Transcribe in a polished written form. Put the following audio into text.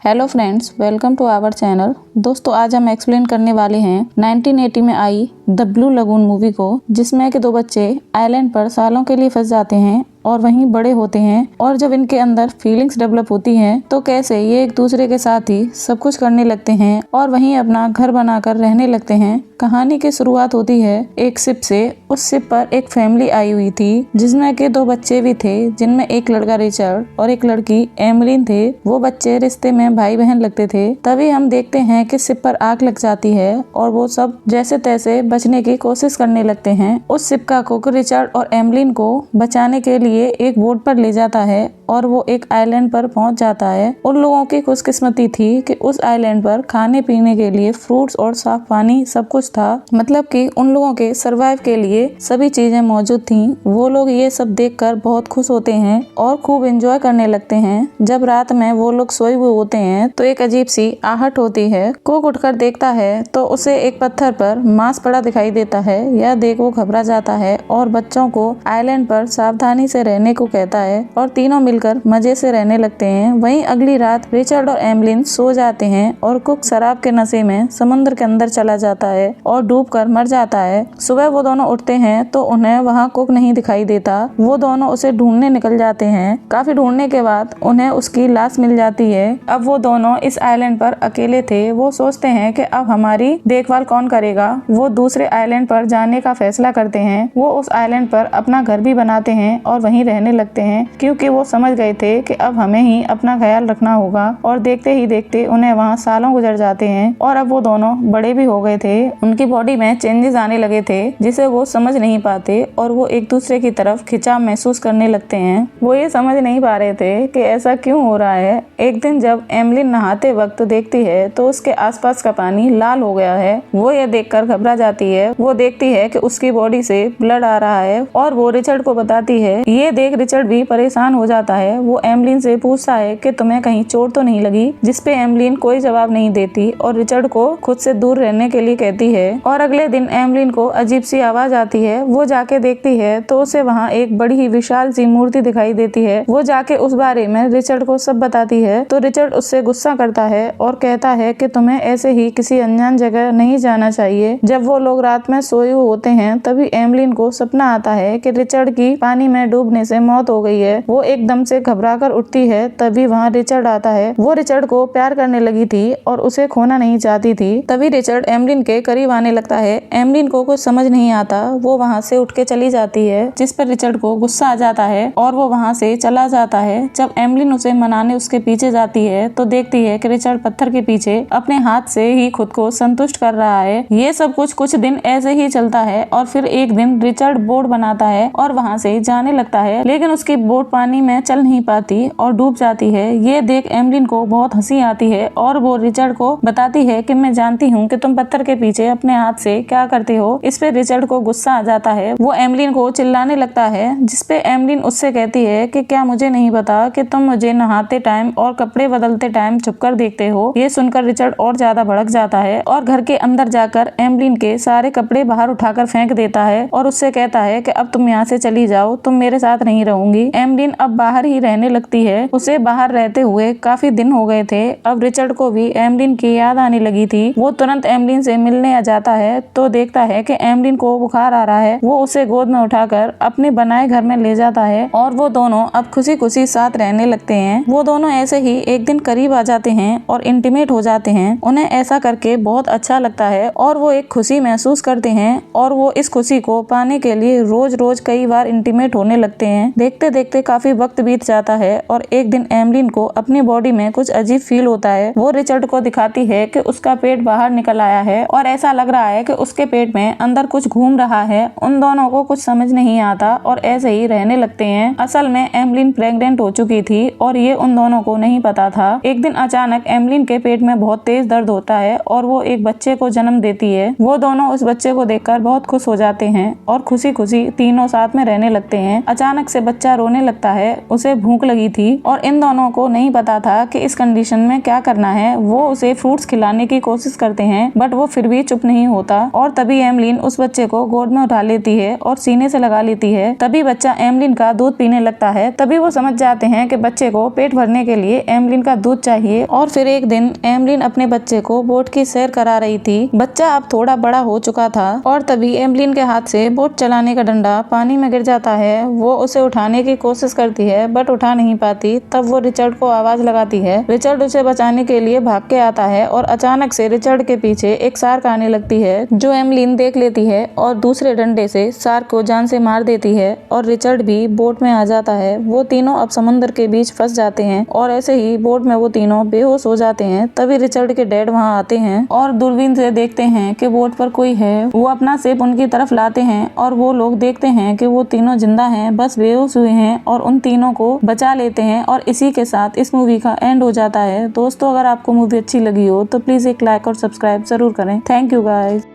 Hello friends, welcome to our channel. दोस्तों, आज हम एक्सप्लेन करने वाले हैं 1980 में आई द ब्लू लगून मूवी को, जिसमें के दो बच्चे आइलैंड पर सालों के लिए फंस जाते हैं और वहीं बड़े होते हैं। और जब इनके अंदर फीलिंग्स डेवलप होती हैं तो कैसे ये एक दूसरे के साथ ही सब कुछ करने लगते हैं और वहीं अपना घर बनाकर रहने लगते हैं। कहानी की शुरुआत होती है एक शिप से। उस शिप पर एक फैमिली आई हुई थी जिसमें के दो बच्चे भी थे, जिनमें एक लड़का रिचर्ड और एक लड़की एमलिन थे। वो बच्चे रिश्ते में भाई बहन लगते थे। तभी हम देखते हैं कि शिप पर आग लग जाती है और वो सब जैसे तैसे बचने की कोशिश करने लगते हैं। उस शिप का कुक रिचर्ड और एमलिन को बचाने के लिए एक बोट पर ले जाता है और वो एक आइलैंड पर पहुंच जाता है। उन लोगों की खुशकिस्मती थी कि उस आइलैंड पर खाने पीने के लिए फ्रूट्स और साफ पानी सब कुछ था। मतलब कि उन लोगों के सरवाइव के लिए सभी चीजें मौजूद थीं। वो लोग ये सब देखकर बहुत खुश होते हैं और खूब एंजॉय करने लगते हैं। जब रात में वो लोग सोए हुए होते हैं तो एक अजीब सी आहट होती है। कुक उठकर देखता है तो उसे एक पत्थर पर मांस पड़ा दिखाई देता है। यह देख वो घबरा जाता है और बच्चों को आइलैंड पर सावधानी से रहने को कहता है और तीनों मिलकर मजे से रहने लगते हैं। वहीं अगली रात रिचर्ड और एमलिन सो जाते हैं और कुक शराब के नशे में समुद्र के अंदर चला जाता है और डूबकर मर जाता है। सुबह वो दोनों उठते हैं तो उन्हें वहाँ कुक नहीं दिखाई देता। वो दोनों उसे ढूंढने निकल जाते हैं। काफी ढूंढने के बाद उन्हें उसकी लाश मिल जाती है। अब वो दोनों इस आइलैंड पर अकेले थे। वो सोचते हैं कि अब हमारी देखभाल कौन करेगा। वो दूसरे आइलैंड पर जाने का फैसला करते हैं। वो उस आइलैंड पर अपना घर भी बनाते हैं और वहीं रहने लगते हैं, क्योंकि वो समझ गए थे कि अब हमें ही अपना ख्याल रखना होगा। और देखते ही देखते उन्हें वहाँ सालों गुजर जाते हैं और अब वो दोनों बड़े भी हो गए थे। उनकी बॉडी में चेंजेस आने लगे थे जिसे वो समझ नहीं पाते और वो एक दूसरे की तरफ खिंचाव महसूस करने लगते हैं। वो ये समझ नहीं पा रहे थे कि ऐसा क्यों हो रहा है। एक दिन जब एमलिन नहाते वक्त देखती है तो उसके आसपास का पानी लाल हो गया है। वो ये देखकर घबरा जाती है। वो देखती है कि उसकी बॉडी से ब्लड आ रहा है और वो रिचर्ड को बताती है। ये देख रिचर्ड भी परेशान हो जाता है। वो एमलिन से पूछता है कि तुम्हें कहीं चोट तो नहीं लगी, जिसपे एमलिन कोई जवाब नहीं देती और रिचर्ड को खुद से दूर रहने के लिए कहती है। और अगले दिन एमलिन को अजीब सी आवाज आती है। वो जाके देखती है तो उसे वहाँ एक बड़ी ही विशाल सी मूर्ति दिखाई देती है। वो जाके उस बारे में रिचर्ड को सब बताती है तो रिचर्ड उससे गुस्सा करता है और कहता है कि तुम्हें ऐसे ही किसी अनजान जगह नहीं जाना चाहिए। जब वो लोग रात में सोए हुए होते हैं तभी एमलिन को सपना आता है कि रिचर्ड की पानी में डूबने से मौत हो गई है। वो एकदम से घबराकर उठती है। तभी वहाँ रिचर्ड आता है। वो रिचर्ड को प्यार करने लगी थी और उसे खोना नहीं चाहती थी। तभी रिचर्ड एमलिन के करीब आने लगता है। एमलिन को कुछ समझ नहीं आता। वो वहाँ से उठ के चली जाती है, जिस पर रिचर्ड को गुस्सा आ जाता है और वो वहाँ से चला जाता है। जब एमलिन उसे मनाने उसके पीछे जाती है तो देखती है कि रिचर्ड पत्थर के पीछे अपने हाथ से ही खुद को संतुष्ट कर रहा है। ये सब कुछ दिन ऐसे ही चलता है और फिर एक दिन रिचर्ड बोट बनाता है और वहाँ से जाने लगता है, लेकिन उसकी बोट पानी में चल नहीं पाती और डूब जाती है। ये देख एमलिन को बहुत हंसी आती है और वो रिचर्ड को बताती है कि मैं जानती हूँ कि तुम पत्थर के पीछे अपने हाथ से क्या करते हो। इस पे रिचर्ड को गुस्सा आ जाता है। वो एमलिन को चिल्लाने लगता है, जिसपे एमलिन उससे कहती है कि क्या मुझे नहीं पता कि तुम मुझे नहाते टाइम और कपड़े बदलते टाइम छुपकर देखते हो। ये सुनकर रिचर्ड और ज्यादा भड़क जाता है और घर के अंदर जाकर एमलिन के सारे कपड़े बाहर उठाकर फेंक देता है और उससे कहता है कि अब तुम यहाँ से चली जाओ, तुम मेरे साथ नहीं रहूंगी। एमलिन अब बाहर ही रहने लगती है। उसे बाहर रहते हुए काफी दिन हो गए थे। अब रिचर्ड को भी एमलिन की याद आने लगी थी। वो तुरंत एमलिन से मिलने आ जाता है तो देखता है कि एमलिन को बुखार आ रहा है। वो उसे गोद में उठाकर अपने बनाए घर में ले जाता है और वो दोनों अब खुशी खुशी साथ रहने लगते हैं। वो दोनों ऐसे ही एक दिन करीब आ जाते हैं और इंटीमेट हो जाते हैं। उन्हें ऐसा करके बहुत अच्छा लगता है और वो एक खुशी महसूस करते हैं और वो इस खुशी को पाने के लिए रोज रोज कई बार इंटीमेट होने लगते हैं। देखते देखते काफी वक्त बीत जाता है और एक दिन एमलिन को अपनी बॉडी में कुछ अजीब फील होता है। वो रिचर्ड को दिखाती है कि उसका पेट बाहर निकल आया है और ऐसा लग रहा है कि उसके पेट में अंदर कुछ घूम रहा है। उन दोनों को कुछ समझ नहीं आता और ऐसे ही रहने लगते हैं। असल में एमलिन प्रेग्नेंट हो चुकी थी और ये उन दोनों को नहीं पता था। एक दिन अचानक एमलिन के पेट में बहुत तेज दर्द होता है और वो एक बच्चे को जन्म देती है। वो दोनों उस बच्चे को देखकर बहुत खुश हो जाते हैं और खुशी खुशी तीनों साथ में रहने लगते हैं। अचानक से बच्चा रोने लगता है, उसे भूख लगी थी और इन दोनों को नहीं पता था कि इस कंडीशन में क्या करना है। वो उसे फ्रूट्स खिलाने की कोशिश करते हैं बट वो फिर भी चुप नहीं होता और तभी एमलिन उस बच्चे को गोद में उठा लेती है और सीने से लगा लेती है। तभी बच्चा एमलिन का दूध पीने लगता है। तभी वो समझ जाते हैं कि बच्चे को पेट भरने के लिए एमलिन का दूध चाहिए। और फिर एक दिन एमलिन अपने बच्चे को बोट की सैर करा रही थी। बच्चा अब थोड़ा बड़ा हो चुका था और तभी एमलिन के हाथ से बोट चलाने का डंडा पानी में गिर जाता है। वो उसे उठाने की कोशिश करती है बट उठा नहीं पाती। तब वो रिचर्ड को आवाज लगाती है। रिचर्ड उसे बचाने के लिए भाग के आता है और अचानक से रिचर्ड के पीछे एक शार्क आने लगती है जो एमलिन देख लेती है और दूसरे डंडे से शार्क को जान से मार देती है और रिचर्ड भी बोट में आ जाता है। वो तीनों अब समुद्र के बीच फंस जाते हैं और ऐसे ही बोट में वो तीनों बेहोश हो जाते हैं। तभी रिचर्ड के डैड वहाँ आते हैं और दूरबीन से देखते हैं कि बोट पर कोई है। वो अपना सिप उनकी तरफ लाते हैं और वो लोग देखते हैं कि वो तीनों जिंदा हैं, बस बेहोश हुए हैं और उन तीनों को बचा लेते हैं। और इसी के साथ इस मूवी का एंड हो जाता है। दोस्तों, अगर आपको मूवी अच्छी लगी हो तो प्लीज एक लाइक और सब्सक्राइब जरूर करें। Thank you guys.